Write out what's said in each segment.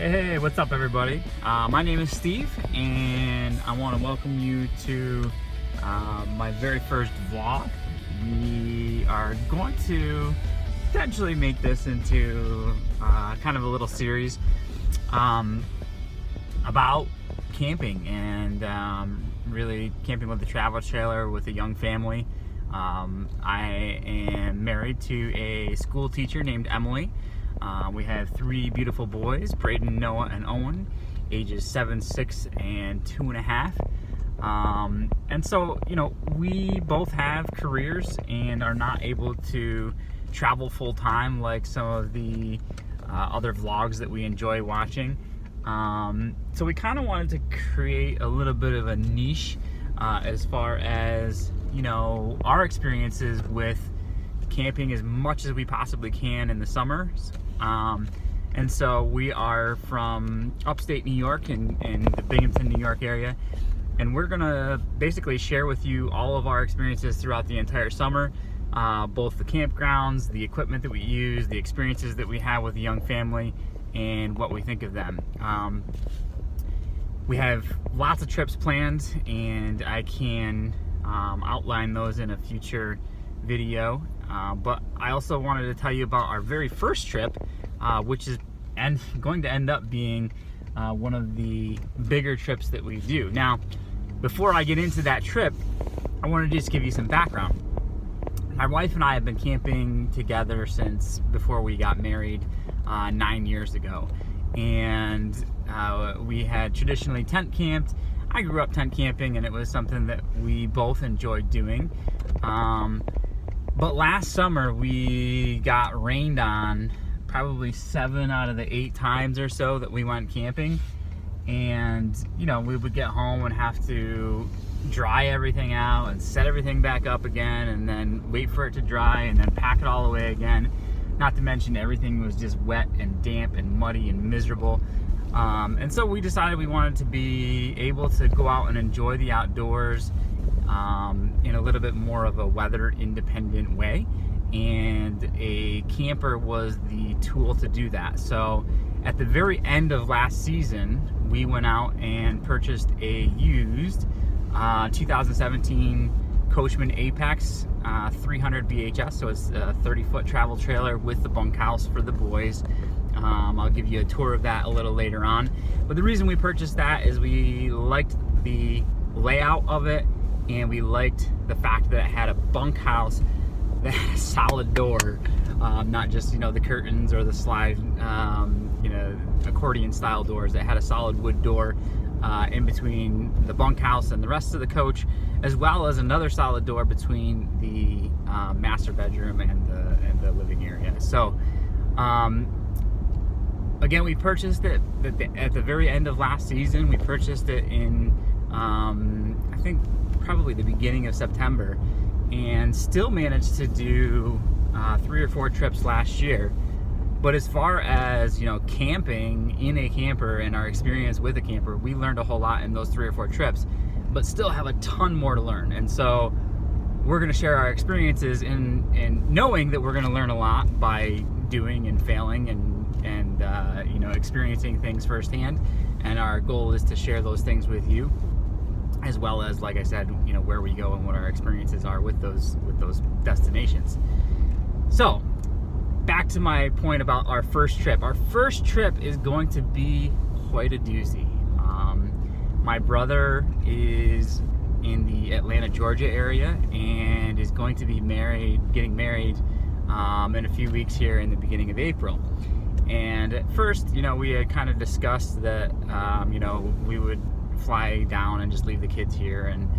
Hey, what's up everybody? My name is Steve and I want to welcome you to my very first vlog. We are going to potentially make this into kind of a little series about camping and really camping with a travel trailer with a young family. I am married to a school teacher named Emily. We have three beautiful boys, Braden, Noah, and Owen, ages 7, 6, and 2.5. And so, you know, we both have careers and are not able to travel full time like some of the other vlogs that we enjoy watching. So we kind of wanted to create a little bit of a niche as far as, you know, our experiences with camping as much as we possibly can in the summers. And so we are from upstate New York in the Binghamton, New York area, and we're gonna basically share with you all of our experiences throughout the entire summer, both the campgrounds, the equipment that we use, the experiences that we have with the young family, and what we think of them. We have lots of trips planned, and I can outline those in a future video, but I also wanted to tell you about our very first trip, which is going to end up being one of the bigger trips that we do. Now, before I get into that trip, I want to just give you some background. My wife and I have been camping together since before we got married 9 years ago, and we had traditionally tent camped. I grew up tent camping, and it was something that we both enjoyed doing. But last summer we got rained on probably 7 out of the 8 times or so that we went camping, and you know, we would get home and have to dry everything out and set everything back up again, and then wait for it to dry and then pack it all away again. Not to mention everything was just wet and damp and muddy and miserable. And so we decided we wanted to be able to go out and enjoy the outdoors in a little bit more of a weather independent way, and a camper was the tool to do that. So at the very end of last season, we went out and purchased a used 2017 Coachman Apex 300 BHS, so it's a 30-foot travel trailer with the bunkhouse for the boys. I'll give you a tour of that a little later on. But the reason we purchased that is we liked the layout of it, and we liked the fact that it had a bunkhouse that had a solid door, not just, you know, the curtains or the slide, you know, accordion style doors. It had a solid wood door in between the bunkhouse and the rest of the coach, as well as another solid door between the master bedroom and the living area. So again, we purchased it at the very end of last season. We purchased it in I think probably the beginning of September, and still managed to do 3 or 4 trips last year. But as far as, you know, camping in a camper and our experience with a camper, we learned a whole lot in those 3 or 4 trips, but still have a ton more to learn. And so we're going to share our experiences in knowing that we're going to learn a lot by doing and failing and you know, experiencing things firsthand. And our goal is to share those things with you, as well as, like I said, you know, where we go and what our experiences are with those destinations. So back to my point about our first trip. Our first trip is going to be quite a doozy. My brother is in the Atlanta, Georgia area, and is going to be getting married in a few weeks here in the beginning of April. And at first, you know, we had kind of discussed that, you know, we would fly down and just leave the kids here and,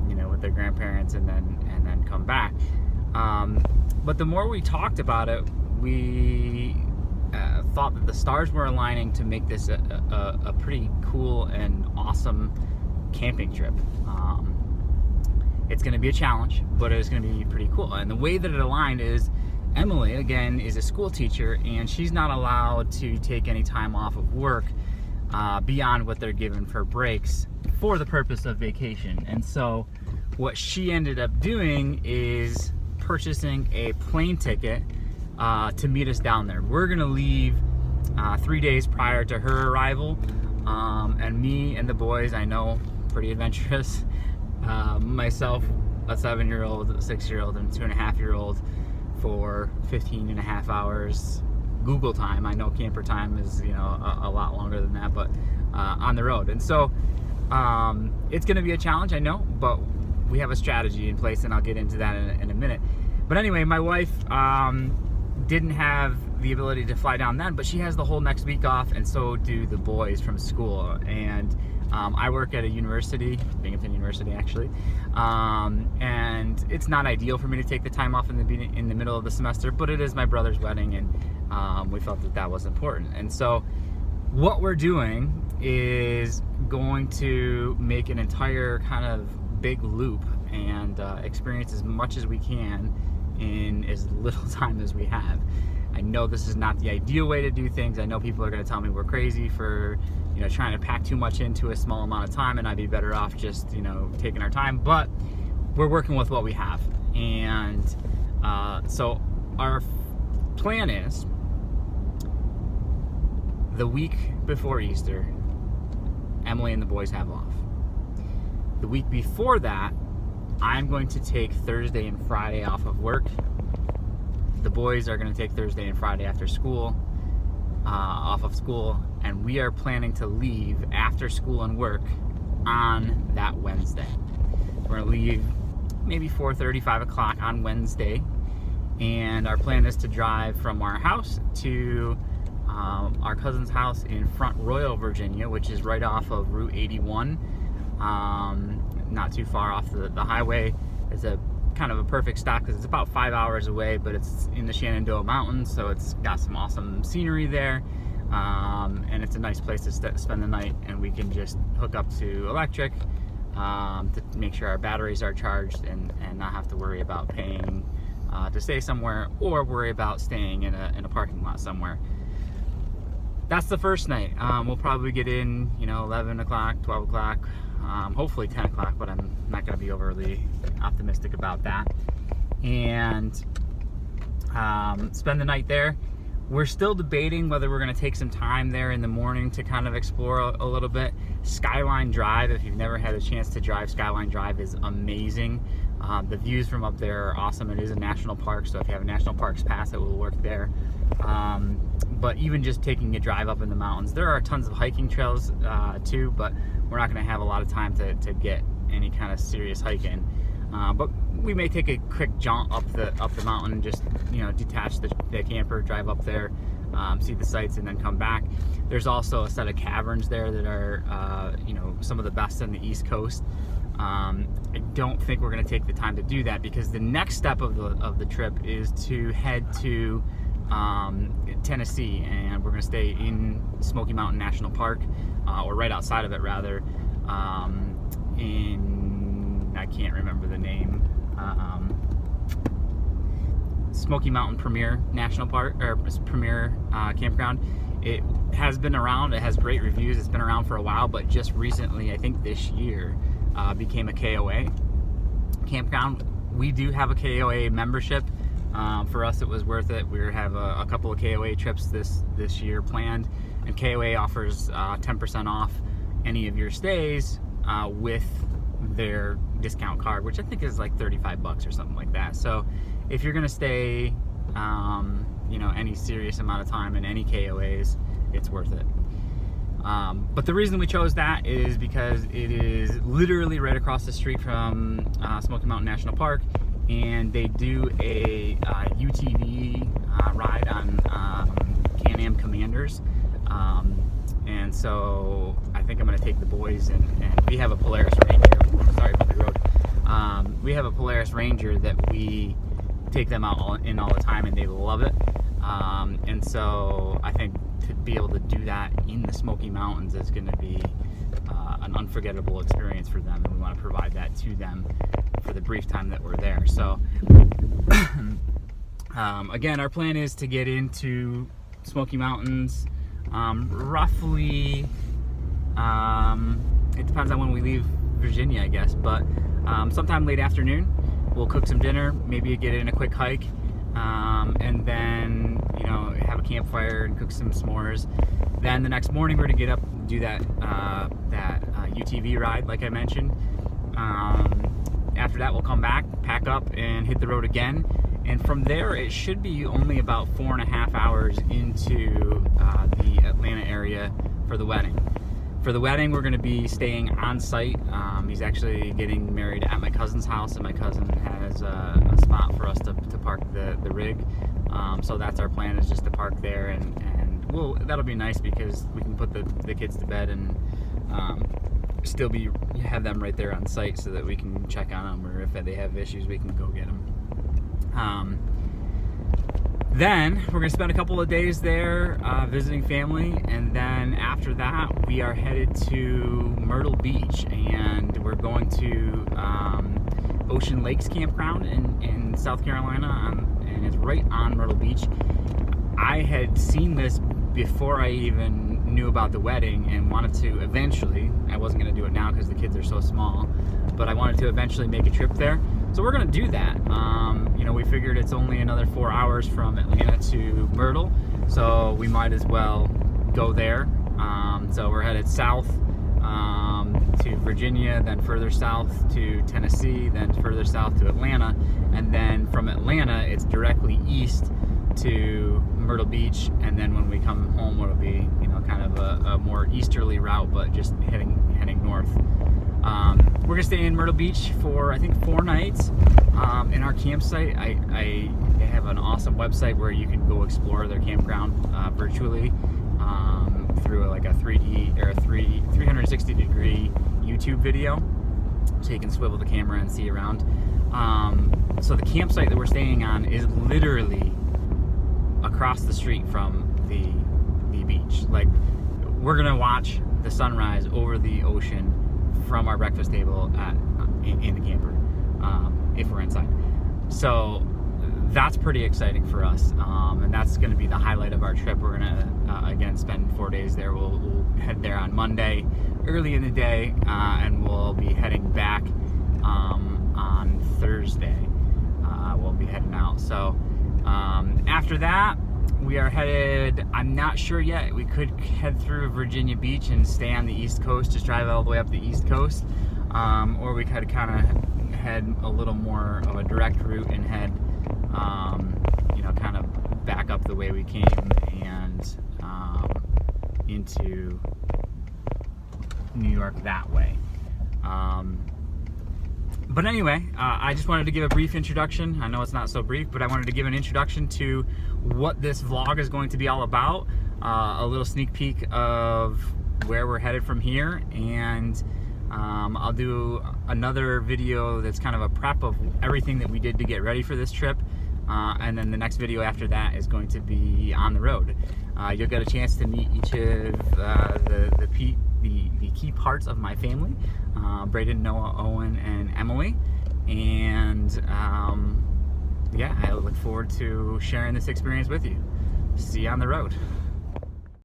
you know, with their grandparents, and then come back. But the more we talked about it, we thought that the stars were aligning to make this a pretty cool and awesome camping trip. It's going to be a challenge, but it's going to be pretty cool. And the way that it aligned is Emily, again, is a school teacher, and she's not allowed to take any time off of work beyond what they're given for breaks for the purpose of vacation. And so what she ended up doing is purchasing a plane ticket to meet us down there. We're gonna leave 3 days prior to her arrival. And me and the boys, I know, pretty adventurous. Myself, a 7-year-old, a 6-year-old, and a 2.5-year-old for 15 and a half hours Google time. I know camper time is, you know, a lot longer than that, but on the road. And so it's going to be a challenge, I know, but we have a strategy in place, and I'll get into that in a minute. But anyway, my wife didn't have the ability to fly down then, but she has the whole next week off, and so do the boys from school. And I work at a university, Binghamton University actually, and it's not ideal for me to take the time off in the middle of the semester, but it is my brother's wedding, and we felt that that was important. And so what we're doing is going to make an entire kind of big loop and experience as much as we can in as little time as we have. I know this is not the ideal way to do things. I know people are going to tell me we're crazy for, you know, trying to pack too much into a small amount of time, and I'd be better off just, you know, taking our time. But we're working with what we have, and so our plan is the week before Easter, Emily and the boys have off. The week before that, I'm going to take Thursday and Friday off of work. The boys are going to take Thursday and Friday after school, off of school, and we are planning to leave after school and work on that Wednesday. We're going to leave maybe 4:30, 5 o'clock on Wednesday, and our plan is to drive from our house to our cousin's house in Front Royal, Virginia, which is right off of Route 81, not too far off the highway. It's a kind of a perfect stop because it's about 5 hours away, but it's in the Shenandoah Mountains, so it's got some awesome scenery there, and it's a nice place to spend the night, and we can just hook up to electric to make sure our batteries are charged, and not have to worry about paying to stay somewhere, or worry about staying in a parking lot somewhere. That's the first night. We'll probably get in, you know, 11 o'clock, 12 o'clock, hopefully 10 o'clock, but I'm not going to be overly optimistic about that. And spend the night there. We're still debating whether we're going to take some time there in the morning to kind of explore a little bit. Skyline Drive, if you've never had a chance to drive Skyline Drive, is amazing. The views from up there are awesome. It is a national park, so if you have a national parks pass, it will work there. But even just taking a drive up in the mountains, there are tons of hiking trails too, but we're not going to have a lot of time to get any kind of serious hiking. But we may take a quick jaunt up the mountain and just, you know, detach the camper, drive up there, see the sights, and then come back. There's also a set of caverns there that are, you know, some of the best on the East Coast. I don't think we're going to take the time to do that, because the next step of the trip is to head to Tennessee, and we're going to stay in Smoky Mountain National Park, or right outside of it rather, I can't remember the name, Smoky Mountain Premier National Park, or Premier Campground. It has been around, it has great reviews, it's been around for a while, but just recently, I think this year, became a KOA campground. We do have a KOA membership. For us, it was worth it. We have a couple of KOA trips this year planned, and KOA offers 10% off any of your stays with their discount card, which I think is like $35 or something like that. So if you're gonna stay, you know, any serious amount of time in any KOAs, it's worth it. But the reason we chose that is because it is literally right across the street from Smoky Mountain National Park, and they do a UTV ride on Can-Am Commanders. And so I think I'm going to take the boys, and we have a Polaris Ranger. Sorry about the road. We have a Polaris Ranger that we take them out in all the time, and they love it. And so I think to be able to do that in the Smoky Mountains is going to be an unforgettable experience for them, and we want to provide that to them for the brief time that we're there. So again, our plan is to get into Smoky Mountains roughly, it depends on when we leave Virginia, I guess, but sometime late afternoon. We'll cook some dinner, maybe get in a quick hike, and then, you know, have have a campfire and cook some s'mores. Then the next morning we're gonna get up, do that UTV ride like I mentioned. After that we'll come back, pack up, and hit the road again. And from there it should be only about 4.5 hours into the Atlanta area for the wedding. For the wedding, we're going to be staying on site. He's actually getting married at my cousin's house, and my cousin has a spot for us to park the rig. So that's our plan, is just to park there, and well, that'll be nice because we can put the kids to bed and still have them right there on site so that we can check on them, or if they have issues, we can go get them. Then we're going to spend a couple of days there visiting family, and then after that we are headed to Myrtle Beach, and we're going to Ocean Lakes Campground in South Carolina, and it's right on Myrtle Beach. I had seen this before I even knew about the wedding and wanted to eventually, I wasn't going to do it now because the kids are so small, but I wanted to eventually make a trip there. So we're going to do that. We figured it's only another 4 hours from Atlanta to Myrtle, so we might as well go there. So we're headed south to Virginia, then further south to Tennessee, then further south to Atlanta, and then from Atlanta it's directly east to Myrtle Beach, and then when we come home it'll be kind of a more easterly route, but just heading north. We're gonna stay in Myrtle Beach for I think 4 nights. In our campsite, they have an awesome website where you can go explore their campground virtually through like a 3D or a 360 degree YouTube video, so you can swivel the camera and see around. So the campsite that we're staying on is literally across the street from the beach. Like, we're gonna watch the sunrise over the ocean from our breakfast table in the camper, if we're inside. So that's pretty exciting for us, and that's going to be the highlight of our trip. We're going to again spend 4 days there. We'll head there on Monday early in the day, and we'll be heading back on Thursday. We'll be heading out. So after that we are headed, I'm not sure yet, we could head through Virginia Beach and stay on the East Coast, just drive all the way up the East Coast, or we could kind of head a little more of a direct route and head kind of back up the way we came and into New York that way. But anyway, I just wanted to give a brief introduction. I know it's not so brief, but I wanted to give an introduction to what this vlog is going to be all about, a little sneak peek of where we're headed from here, and I'll do another video that's kind of a prep of everything that we did to get ready for this trip, and then the next video after that is going to be on the road. You'll get a chance to meet each of the key parts of my family, Braden, Noah, Owen, and Emily, and yeah, I look forward to sharing this experience with you. See you on the road.